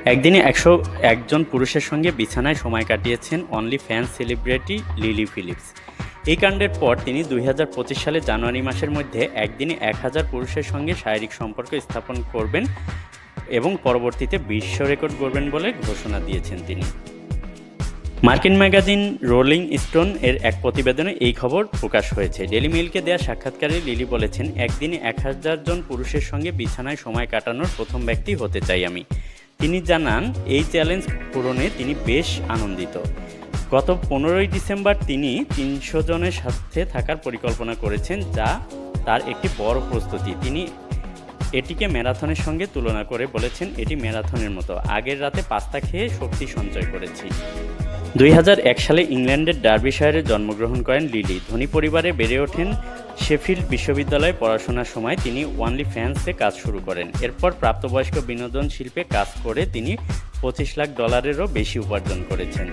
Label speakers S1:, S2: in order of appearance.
S1: একদিনে ১০১ জন পুরুষের সঙ্গে বিছানায় সময় কাটিয়েছেন OnlyFans celebrity Lily Phillips. এই কাণ্ডের পর তিনি ২০২৫ সালের জানুয়ারি মাসের মধ্যে একদিনে ১,০০০ পুরুষের সঙ্গে শারীরিক সম্পর্ক স্থাপন করবেন এবং পরবর্তীতে বিশ্ব রেকর্ড গড়বেন বলে ঘোষণা দিয়েছেন তিনি। মার্কিন ম্যাগাজিন রোলিং স্টোন এর এক প্রতিবেদনে এই খবর প্রকাশ হয়েছে। ডেইলি মেইলকে দেয়া সাক্ষাৎকারে লিলি বলেছেন, একদিনে ১,০০০ জন পুরুষের সঙ্গে বিছানায় সময় কাটানোর প্রথম ব্যক্তি হতে চাই আমি। তিনি জানান, এই চ্যালেঞ্জ পূরণে তিনি বেশ আনন্দিত। গত ১৫ই ডিসেম্বর তিনি ৩০০ জনের সাথে থাকার পরিকল্পনা করেছেন, যা তার একটি বড় প্রস্তুতি। তিনি এটিকে ম্যারাথনের সঙ্গে তুলনা করে বলেছেন, এটি ম্যারাথনের মতো। আগের রাতে পাস্তা খেয়ে শক্তি সঞ্চয় করেছি। ২০০১ সালে ইংল্যান্ডের ডার্বিশায়ারে জন্মগ্রহণ করেন লিলি। ধনী পরিবারে বেড়ে ওঠেন। শেফিল্ড বিশ্ববিদ্যালয়ে পড়াশোনার সময় তিনি অনলি ফ্যান্সে কাজ শুরু করেন। এরপর প্রাপ্তবয়স্ক বিনোদন শিল্পে কাজ করে তিনি $২৫ লাখ বেশি উপার্জন করেছেন।